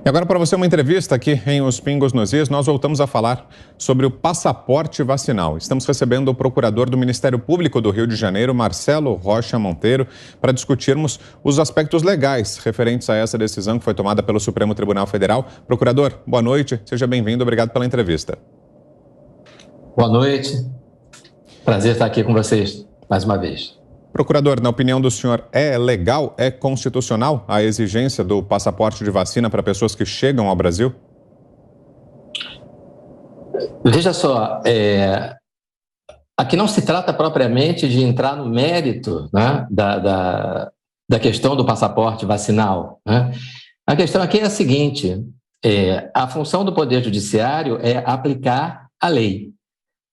E agora, para você, uma entrevista aqui em Os Pingos nos Is, nós voltamos a falar sobre o passaporte vacinal. Estamos recebendo o procurador do Ministério Público do Rio de Janeiro, Marcelo Rocha Monteiro, para discutirmos os aspectos legais referentes a essa decisão que foi tomada pelo Supremo Tribunal Federal. Procurador, boa noite, seja bem-vindo, obrigado pela entrevista. Boa noite, prazer estar aqui com vocês mais uma vez. Procurador, na opinião do senhor, é legal, é constitucional a exigência do passaporte de vacina para pessoas que chegam ao Brasil? Veja só, aqui não se trata propriamente de entrar no mérito, né, da questão do passaporte vacinal, né? A questão aqui é a seguinte, a função do Poder Judiciário é aplicar a lei.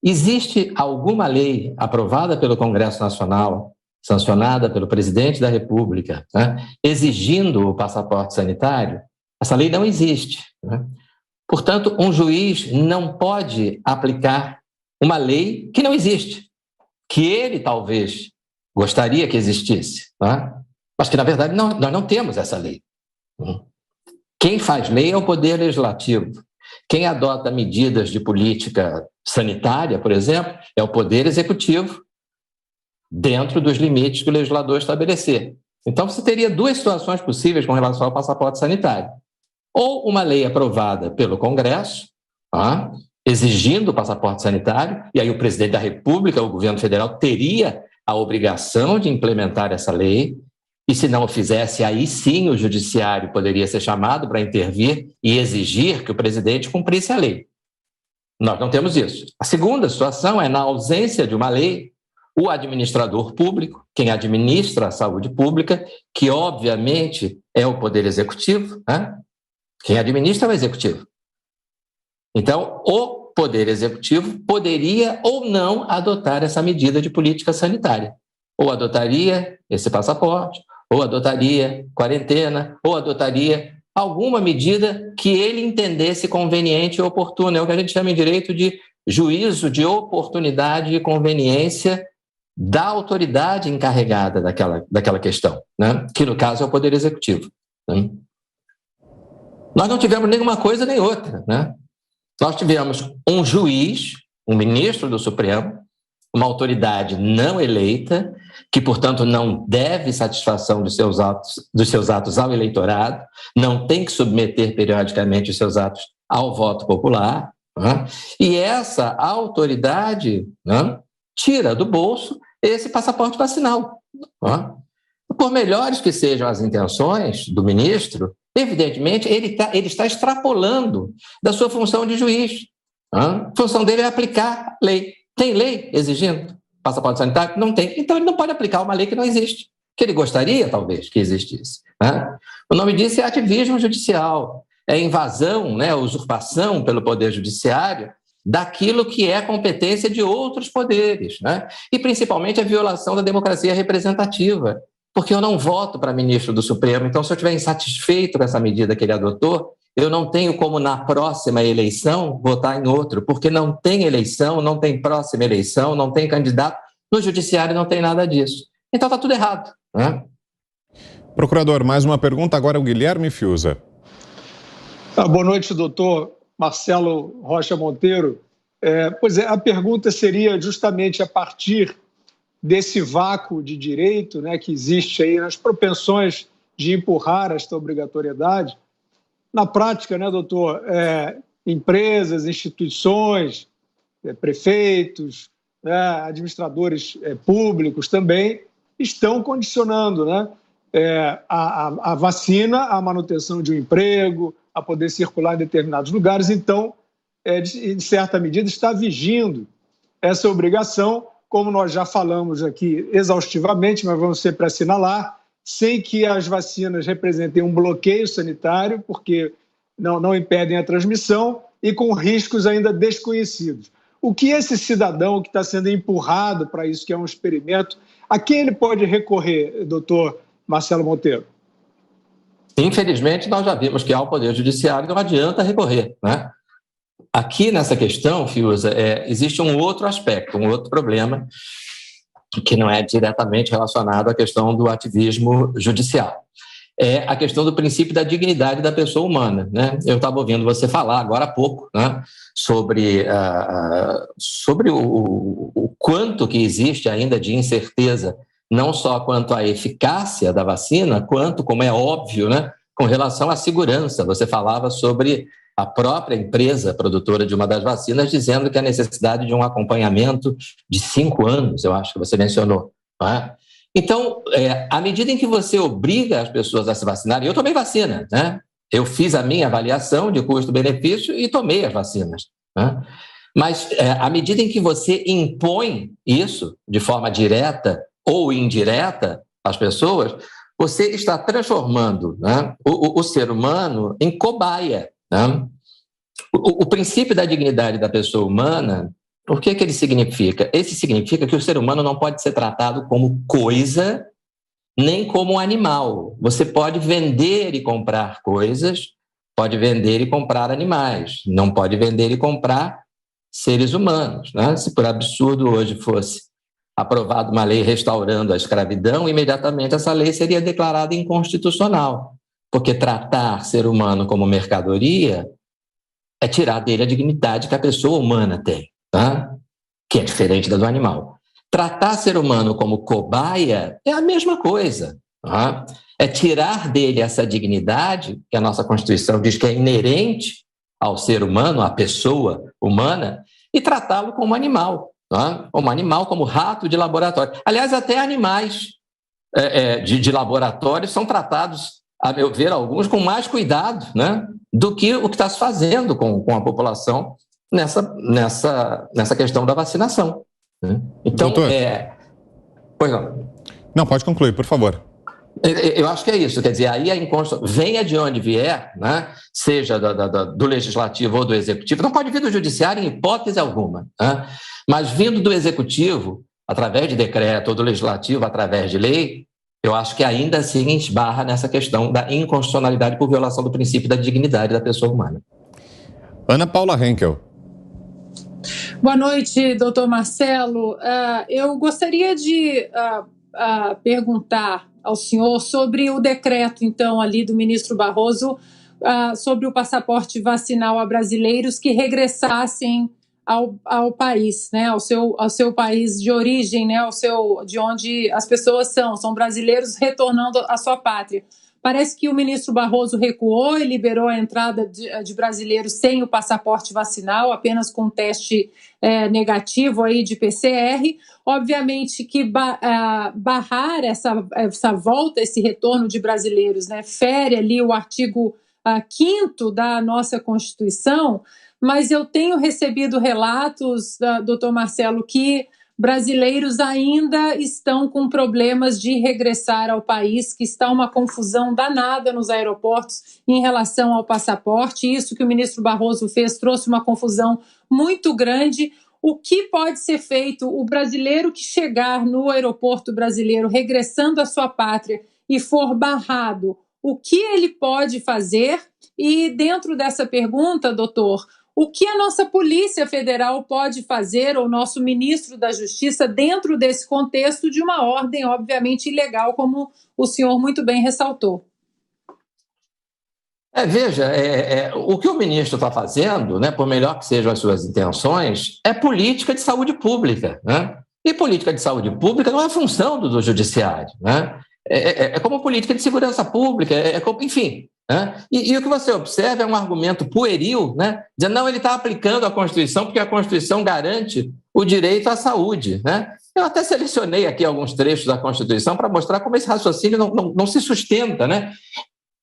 Existe alguma lei aprovada pelo Congresso Nacional, sancionada pelo presidente da República, né, exigindo o passaporte sanitário? Essa lei não existe, né? Portanto, um juiz não pode aplicar uma lei que não existe, que ele talvez gostaria que existisse, né? Mas que, na verdade, nós não temos essa lei. Quem faz lei é o Poder Legislativo. Quem adota medidas de política sanitária, por exemplo, é o Poder Executivo, dentro dos limites que o legislador estabelecer. Então, você teria duas situações possíveis com relação ao passaporte sanitário. Ou uma lei aprovada pelo Congresso, exigindo o passaporte sanitário, e aí o presidente da República, o governo federal, teria a obrigação de implementar essa lei, e se não o fizesse, aí sim o judiciário poderia ser chamado para intervir e exigir que o presidente cumprisse a lei. Nós não temos isso. A segunda situação é, na ausência de uma lei, o administrador público, quem administra a saúde pública, que obviamente é o Poder Executivo, né? Quem administra é o Executivo. Então, o Poder Executivo poderia ou não adotar essa medida de política sanitária. Ou adotaria esse passaporte, ou adotaria quarentena, ou adotaria alguma medida que ele entendesse conveniente e oportuna. É o que a gente chama em direito de juízo de oportunidade e conveniência da autoridade encarregada daquela questão, né? Que no caso é o Poder Executivo, né? Nós não tivemos nenhuma coisa nem outra, né? Nós tivemos um juiz, um ministro do Supremo, uma autoridade não eleita, que, portanto, não deve satisfação dos seus atos ao eleitorado, não tem que submeter periodicamente os seus atos ao voto popular, né? E essa autoridade, né, tira do bolso esse passaporte vacinal, né? Por melhores que sejam as intenções do ministro, evidentemente ele está extrapolando da sua função de juiz, né? A função dele é aplicar lei. Tem lei exigindo passaporte sanitário? Não tem. Então ele não pode aplicar uma lei que não existe, que ele gostaria, talvez, que existisse, né? O nome disso é ativismo judicial, é invasão, né, usurpação pelo Poder Judiciário daquilo que é competência de outros poderes, né? E principalmente a violação da democracia representativa, porque eu não voto para ministro do Supremo, então se eu estiver insatisfeito com essa medida que ele adotou, eu não tenho como na próxima eleição votar em outro, porque não tem eleição, não tem próxima eleição, não tem candidato, no judiciário não tem nada disso. Então está tudo errado, né? Procurador, mais uma pergunta, agora é o Guilherme Fiuza. Boa noite, doutor Marcelo Rocha Monteiro. Pois é, a pergunta seria justamente a partir desse vácuo de direito, né, que existe aí nas propensões de empurrar esta obrigatoriedade. Na prática, né, doutor, empresas, instituições, prefeitos, né, administradores públicos também estão condicionando, né, a vacina à manutenção de um emprego, a poder circular em determinados lugares. Então, de certa medida, está vigindo essa obrigação, como nós já falamos aqui exaustivamente, mas vamos sempre assinalar, sem que as vacinas representem um bloqueio sanitário, porque não impedem a transmissão e com riscos ainda desconhecidos. O que esse cidadão que está sendo empurrado para isso, que é um experimento, a quem ele pode recorrer, doutor Marcelo Monteiro? Infelizmente, nós já vimos que ao Poder Judiciário não adianta recorrer, né? Aqui nessa questão, Fiuza, existe um outro aspecto, um outro problema que não é diretamente relacionado à questão do ativismo judicial. é a questão do princípio da dignidade da pessoa humana, né? Eu estava ouvindo você falar agora há pouco, né, sobre o quanto que existe ainda de incerteza, não só quanto à eficácia da vacina, quanto, como é óbvio, né, com relação à segurança. Você falava sobre a própria empresa produtora de uma das vacinas dizendo que a necessidade de um acompanhamento de 5 anos, eu acho que você mencionou, não é? Então, à medida em que você obriga as pessoas a se vacinarem, eu tomei vacina, né? Eu fiz a minha avaliação de custo-benefício e tomei as vacinas, né? Mas, à medida em que você impõe isso de forma direta ou indireta às pessoas, você está transformando, né, o ser humano em cobaia, né? O princípio da dignidade da pessoa humana, o que ele significa? Esse significa que o ser humano não pode ser tratado como coisa, nem como animal. Você pode vender e comprar coisas, pode vender e comprar animais, não pode vender e comprar seres humanos, né? Se por absurdo hoje fosse aprovada uma lei restaurando a escravidão, imediatamente essa lei seria declarada inconstitucional, porque tratar ser humano como mercadoria é tirar dele a dignidade que a pessoa humana tem, tá? Que é diferente da do animal. Tratar ser humano como cobaia é a mesma coisa, tá? É tirar dele essa dignidade, que a nossa Constituição diz que é inerente ao ser humano, à pessoa humana, e tratá-lo como animal, tá? Como animal, como rato de laboratório. Aliás, até animais de laboratório são tratados, a meu ver, alguns com mais cuidado, né, do que o que está se fazendo com a população nessa questão da vacinação, né? Então, doutor, pois não. Não, pode concluir, por favor. Eu acho que é isso, quer dizer, aí venha de onde vier, né, seja do legislativo ou do executivo, não pode vir do judiciário em hipótese alguma, né, mas vindo do executivo, através de decreto, ou do legislativo, através de lei, eu acho que ainda assim esbarra nessa questão da inconstitucionalidade por violação do princípio da dignidade da pessoa humana. Ana Paula Henkel. Boa noite, doutor Marcelo. Eu gostaria de perguntar ao senhor sobre o decreto, então, ali do ministro Barroso, sobre o passaporte vacinal a brasileiros que regressassem ao país, né, ao seu país de origem, né, de onde as pessoas são brasileiros retornando à sua pátria. Parece que o ministro Barroso recuou e liberou a entrada de brasileiros sem o passaporte vacinal, apenas com teste negativo aí de PCR. Obviamente que barrar essa volta, esse retorno de brasileiros, né, fere ali o artigo 5º da nossa Constituição, mas eu tenho recebido relatos, doutor Marcelo, que brasileiros ainda estão com problemas de regressar ao país, que está uma confusão danada nos aeroportos em relação ao passaporte. Isso que o ministro Barroso fez trouxe uma confusão muito grande. O que pode ser feito? O brasileiro que chegar no aeroporto brasileiro, regressando à sua pátria e for barrado, o que ele pode fazer? E dentro dessa pergunta, doutor, o que a nossa Polícia Federal pode fazer, ou o nosso ministro da Justiça, dentro desse contexto de uma ordem, obviamente, ilegal, como o senhor muito bem ressaltou? Veja, o que o ministro está fazendo, né, por melhor que sejam as suas intenções, é política de saúde pública, né? E política de saúde pública não é função do judiciário, né? É como política de segurança pública, enfim. Né? E o que você observa é um argumento pueril, né? Dizendo, não, ele está aplicando a Constituição porque a Constituição garante o direito à saúde, né? Eu até selecionei aqui alguns trechos da Constituição para mostrar como esse raciocínio não se sustenta, né?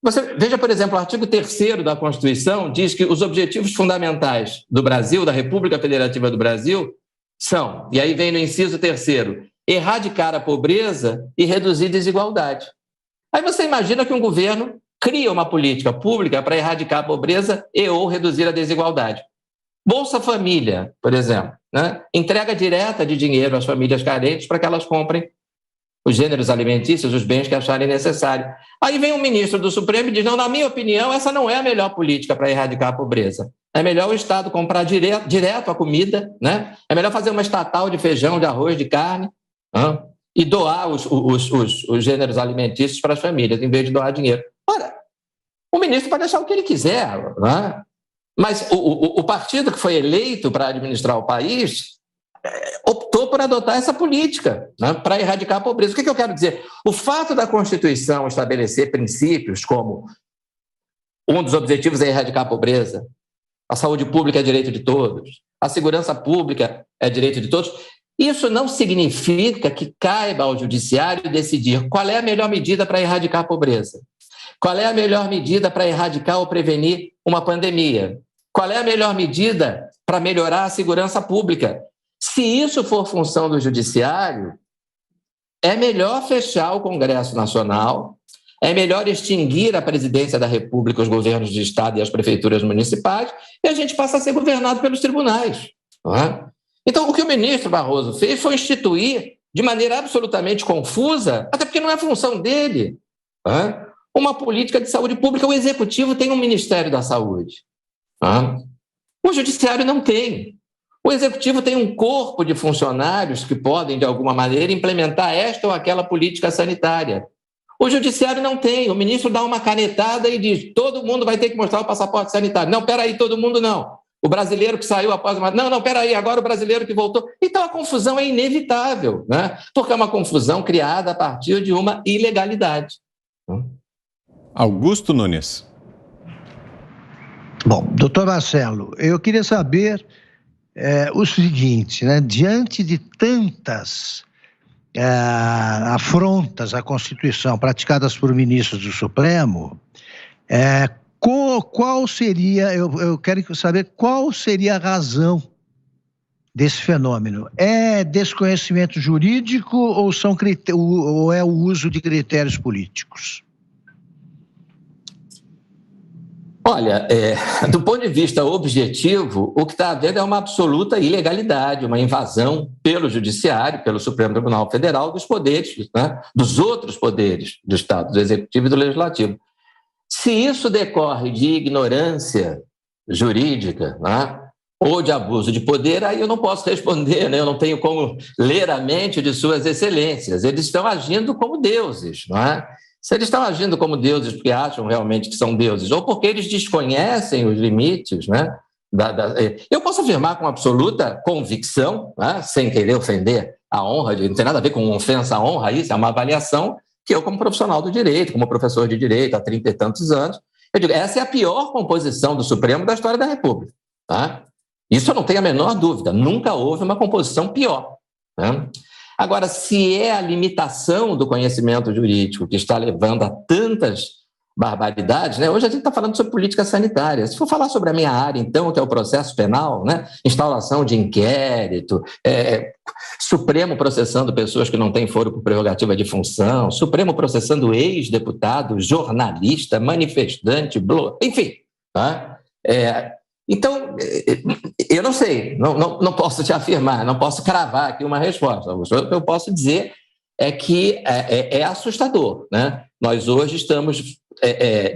Você veja, por exemplo, o artigo 3º da Constituição diz que os objetivos fundamentais do Brasil, da República Federativa do Brasil, são, e aí vem no inciso 3º, erradicar a pobreza e reduzir desigualdade. Aí você imagina que um governo cria uma política pública para erradicar a pobreza e ou reduzir a desigualdade. Bolsa Família, por exemplo, né? Entrega direta de dinheiro às famílias carentes para que elas comprem os gêneros alimentícios, os bens que acharem necessário. Aí vem um ministro do Supremo e diz, não, na minha opinião, essa não é a melhor política para erradicar a pobreza. É melhor o Estado comprar direto a comida, né? É melhor fazer uma estatal de feijão, de arroz, de carne, e doar os gêneros alimentícios para as famílias, em vez de doar dinheiro. Ora, o ministro pode achar o que ele quiser, né? Mas o partido que foi eleito para administrar o país optou por adotar essa política, né, para erradicar a pobreza. O que eu quero dizer? O fato da Constituição estabelecer princípios como um dos objetivos é erradicar a pobreza, a saúde pública é direito de todos, a segurança pública é direito de todos, isso não significa que caiba ao judiciário decidir qual é a melhor medida para erradicar a pobreza, qual é a melhor medida para erradicar ou prevenir uma pandemia, qual é a melhor medida para melhorar a segurança pública. Se isso for função do judiciário, é melhor fechar o Congresso Nacional, é melhor extinguir a presidência da República, os governos de Estado e as prefeituras municipais, e a gente passa a ser governado pelos tribunais. Não é? Então, o que o ministro Barroso fez foi instituir, de maneira absolutamente confusa, até porque não é função dele, não é? Uma política de saúde pública. O Executivo tem um Ministério da Saúde. Não é? O Judiciário não tem. O Executivo tem um corpo de funcionários que podem, de alguma maneira, implementar esta ou aquela política sanitária. O Judiciário não tem. O ministro dá uma canetada e diz: todo mundo vai ter que mostrar o passaporte sanitário. Não, peraí, todo mundo não. O brasileiro que saiu após uma... Não, peraí, agora o brasileiro que voltou. Então a confusão é inevitável, né? Porque é uma confusão criada a partir de uma ilegalidade. Augusto Nunes. Bom, doutor Marcelo, eu queria saber o seguinte, né? Diante de tantas afrontas à Constituição praticadas por ministros do Supremo, qual seria, eu quero saber qual seria a razão desse fenômeno? É desconhecimento jurídico ou é o uso de critérios políticos? Olha, do ponto de vista objetivo, o que está havendo é uma absoluta ilegalidade, uma invasão pelo Judiciário, pelo Supremo Tribunal Federal, dos poderes, né, dos outros poderes do Estado, do Executivo e do Legislativo. Se isso decorre de ignorância jurídica, né, ou de abuso de poder, aí eu não posso responder, né, eu não tenho como ler a mente de suas excelências. Eles estão agindo como deuses, não é? Se eles estão agindo como deuses porque acham realmente que são deuses, ou porque eles desconhecem os limites, né? Eu posso afirmar com absoluta convicção, né? Sem querer ofender a honra, não tem nada a ver com ofensa à honra, isso é uma avaliação que eu, como profissional do direito, como professor de direito há 30 e tantos anos, eu digo, essa é a pior composição do Supremo da história da República. Tá? Isso eu não tenho a menor dúvida, nunca houve uma composição pior. Né? Agora, se é a limitação do conhecimento jurídico que está levando a tantas barbaridades, né? Hoje a gente está falando sobre política sanitária. Se for falar sobre a minha área, então, que é o processo penal, né? Instauração de inquérito, Supremo processando pessoas que não têm foro por prerrogativa de função, Supremo processando ex-deputado, jornalista, manifestante, enfim. Tá? Então, eu não sei, não posso te afirmar, não posso cravar aqui uma resposta. O que eu posso dizer é que é assustador, né? Nós hoje estamos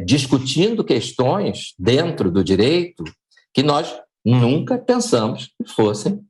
discutindo questões dentro do direito que nós nunca pensamos que fossem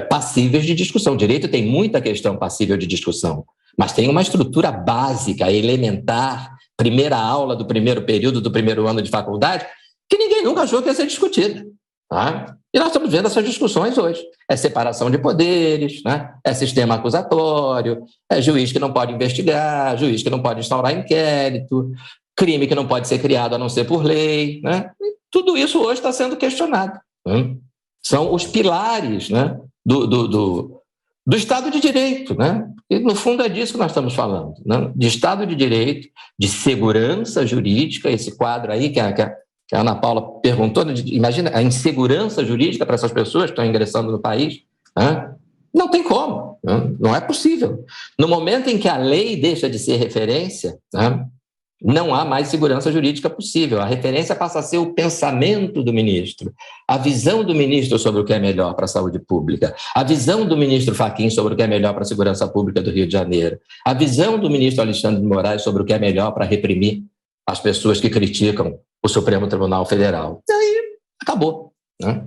passíveis de discussão. O direito tem muita questão passível de discussão, mas tem uma estrutura básica, elementar, primeira aula do primeiro período do primeiro ano de faculdade, que ninguém nunca achou que ia ser discutida. Tá? E nós estamos vendo essas discussões hoje. É separação de poderes, né? É sistema acusatório, é juiz que não pode investigar, juiz que não pode instaurar inquérito, crime que não pode ser criado a não ser por lei. Né? E tudo isso hoje está sendo questionado. Né? São os pilares, né, do Estado de Direito. Né? E, no fundo, é disso que nós estamos falando. Né? De Estado de Direito, de segurança jurídica, esse quadro aí que a Ana Paula perguntou, imagina a insegurança jurídica para essas pessoas que estão ingressando no país. Né? Não tem como, né? Não é possível. No momento em que a lei deixa de ser referência, né, não há mais segurança jurídica possível. A referência passa a ser o pensamento do ministro, a visão do ministro sobre o que é melhor para a saúde pública, a visão do ministro Fachin sobre o que é melhor para a segurança pública do Rio de Janeiro, a visão do ministro Alexandre de Moraes sobre o que é melhor para reprimir as pessoas que criticam o Supremo Tribunal Federal. E aí, acabou. Né?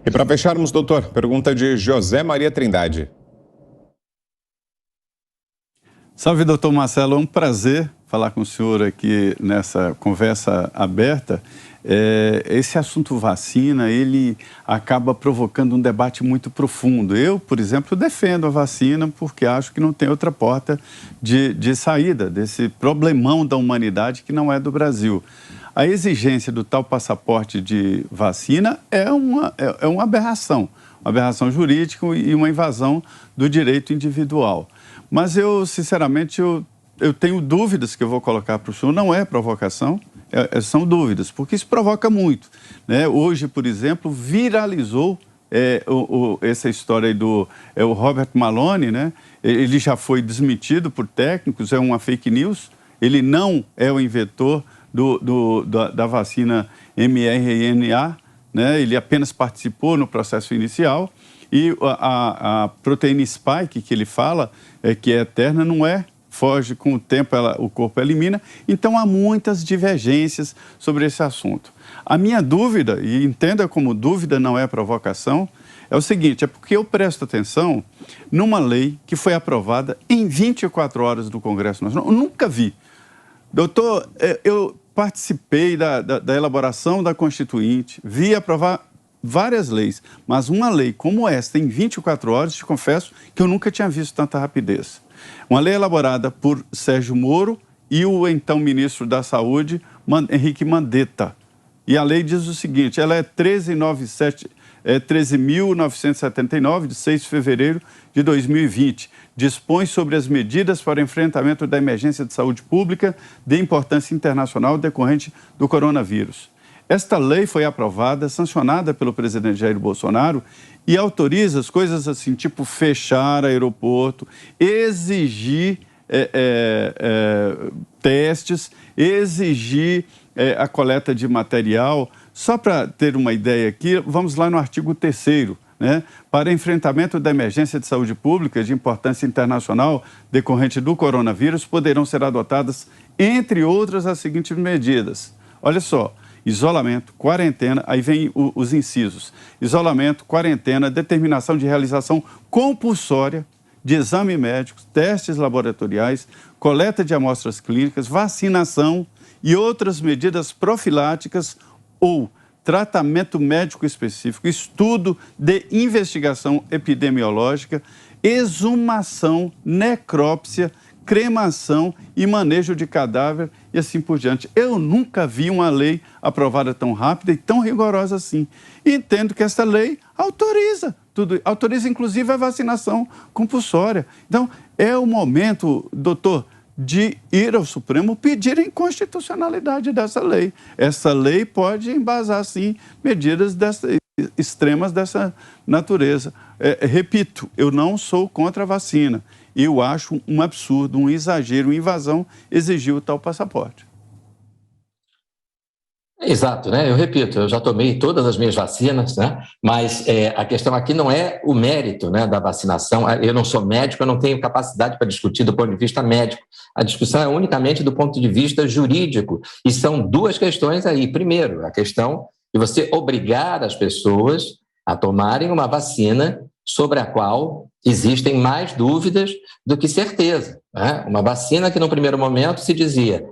E para fecharmos, doutor, pergunta de José Maria Trindade. Salve, doutor Marcelo. É um prazer falar com o senhor aqui nessa conversa aberta. Esse assunto vacina, ele acaba provocando um debate muito profundo. Eu, por exemplo, defendo a vacina porque acho que não tem outra porta de saída desse problemão da humanidade que não é do Brasil. A exigência do tal passaporte de vacina é uma aberração jurídica e uma invasão do direito individual. Mas eu, sinceramente, eu tenho dúvidas que eu vou colocar para o senhor, não é provocação, são dúvidas, porque isso provoca muito, né? Hoje, por exemplo, viralizou essa história aí do Robert Malone, né? Ele já foi desmentido por técnicos, é uma fake news, ele não é o inventor da vacina mRNA, né? Ele apenas participou no processo inicial e a proteína spike que ele fala, que é eterna, não é. Foge com o tempo, o corpo elimina. Então, há muitas divergências sobre esse assunto. A minha dúvida, e entenda como dúvida não é provocação, é o seguinte, é porque eu presto atenção numa lei que foi aprovada em 24 horas do Congresso Nacional. Eu nunca vi. Doutor, eu participei da elaboração da Constituinte, vi aprovar várias leis, mas uma lei como esta, em 24 horas, te confesso que eu nunca tinha visto tanta rapidez. Uma lei elaborada por Sérgio Moro e o então ministro da Saúde, Henrique Mandetta. E a lei diz o seguinte, ela é 13.979, de 6 de fevereiro de 2020. Dispõe sobre as medidas para o enfrentamento da emergência de saúde pública de importância internacional decorrente do coronavírus. Esta lei foi aprovada, sancionada pelo presidente Jair Bolsonaro e autoriza as coisas assim, tipo fechar aeroporto, exigir testes, exigir a coleta de material. Só para ter uma ideia aqui, vamos lá no artigo 3º, né? Para enfrentamento da emergência de saúde pública de importância internacional decorrente do coronavírus, poderão ser adotadas, entre outras, as seguintes medidas. Olha só. Isolamento, quarentena, aí vem os incisos. Isolamento, quarentena, determinação de realização compulsória de exame médico, testes laboratoriais, coleta de amostras clínicas, vacinação e outras medidas profiláticas ou tratamento médico específico, estudo de investigação epidemiológica, exumação, necrópsia, cremação e manejo de cadáver e assim por diante. Eu nunca vi uma lei aprovada tão rápida e tão rigorosa assim. E entendo que essa lei autoriza tudo, autoriza inclusive a vacinação compulsória. Então, é o momento, doutor, de ir ao Supremo pedir a inconstitucionalidade dessa lei. Essa lei pode embasar, sim, medidas extremas dessa natureza. Repito, eu não sou contra a vacina. Eu acho um absurdo, um exagero, uma invasão exigir o tal passaporte. Exato, né? Eu repito, eu já tomei todas as minhas vacinas, né? Mas a questão aqui não é o mérito, né, da vacinação. Eu não sou médico, eu não tenho capacidade para discutir do ponto de vista médico. A discussão é unicamente do ponto de vista jurídico. E são duas questões aí. Primeiro, a questão de você obrigar as pessoas a tomarem uma vacina sobre a qual existem mais dúvidas do que certeza, né? Uma vacina que no primeiro momento se dizia,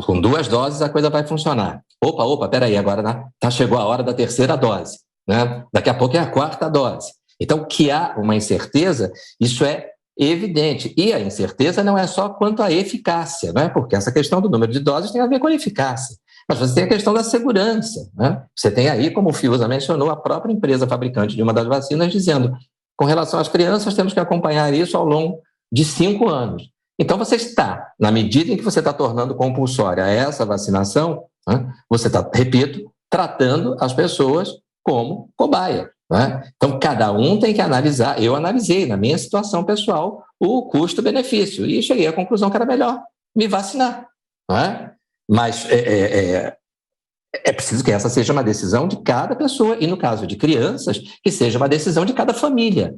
com 2 doses a coisa vai funcionar. Opa, peraí, agora chegou a hora da 3ª dose, né? Daqui a pouco é a 4ª dose. Então, que há uma incerteza, isso é evidente. E a incerteza não é só quanto à eficácia, né? Porque essa questão do número de doses tem a ver com a eficácia. Mas você tem a questão da segurança, né? Você tem aí, como o Fiuza mencionou, a própria empresa fabricante de uma das vacinas dizendo, com relação às crianças, temos que acompanhar isso ao longo de 5 anos. Então, você está, na medida em que você está tornando compulsória essa vacinação, né, você está, repito, tratando as pessoas como cobaia, né? Então, cada um tem que analisar. Eu analisei, na minha situação pessoal, o custo-benefício e cheguei à conclusão que era melhor me vacinar, né? Mas é preciso que essa seja uma decisão de cada pessoa e, no caso de crianças, que seja uma decisão de cada família.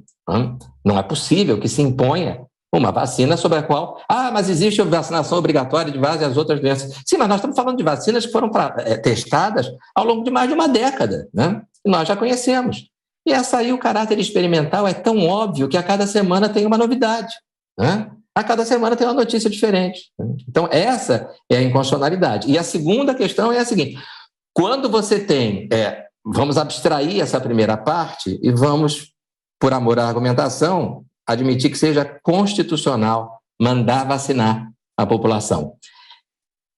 Não é possível que se imponha uma vacina sobre a qual... mas existe a vacinação obrigatória de várias outras doenças. Sim, mas nós estamos falando de vacinas que foram testadas ao longo de mais de uma década, né? E nós já conhecemos. E essa aí, o caráter experimental é tão óbvio que a cada semana tem uma novidade, né? A cada semana tem uma notícia diferente. Então, essa é a inconstitucionalidade. E a segunda questão é a seguinte: quando você tem... vamos abstrair essa primeira parte e vamos, por amor à argumentação, admitir que seja constitucional mandar vacinar a população.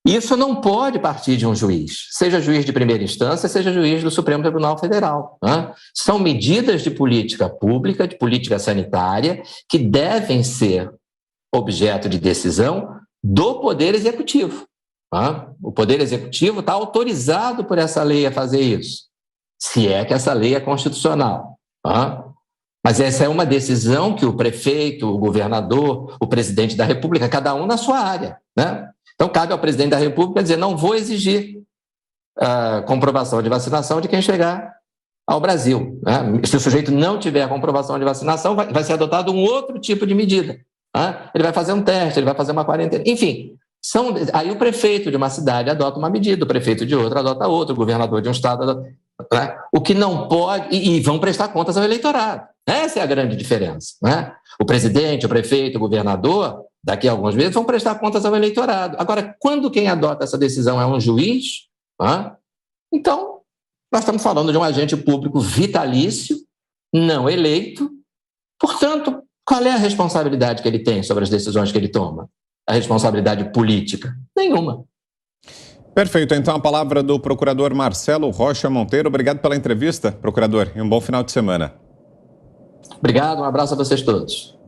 Isso não pode partir de um juiz, seja juiz de primeira instância, seja juiz do Supremo Tribunal Federal. Né? São medidas de política pública, de política sanitária, que devem ser objeto de decisão do Poder Executivo. Né? O Poder Executivo está autorizado por essa lei a fazer isso, se é que essa lei é constitucional. Né? Mas essa é uma decisão que o prefeito, o governador, o presidente da República, cada um na sua área, né? Então, cabe ao presidente da República dizer: não vou exigir a comprovação de vacinação de quem chegar ao Brasil. Né? Se o sujeito não tiver a comprovação de vacinação, vai ser adotado um outro tipo de medida. Né? Ele vai fazer um teste, ele vai fazer uma quarentena. Enfim, aí o prefeito de uma cidade adota uma medida, o prefeito de outra adota outra, o governador de um estado adota... Né? O que não pode... E vão prestar contas ao eleitorado. Essa é a grande diferença. Né? O presidente, o prefeito, o governador... daqui a alguns meses, vão prestar contas ao eleitorado. Agora, quando quem adota essa decisão é um juiz, então, nós estamos falando de um agente público vitalício, não eleito. Portanto, qual é a responsabilidade que ele tem sobre as decisões que ele toma? A responsabilidade política? Nenhuma. Perfeito. Então, a palavra do procurador Marcelo Rocha Monteiro. Obrigado pela entrevista, procurador, e um bom final de semana. Obrigado, um abraço a vocês todos.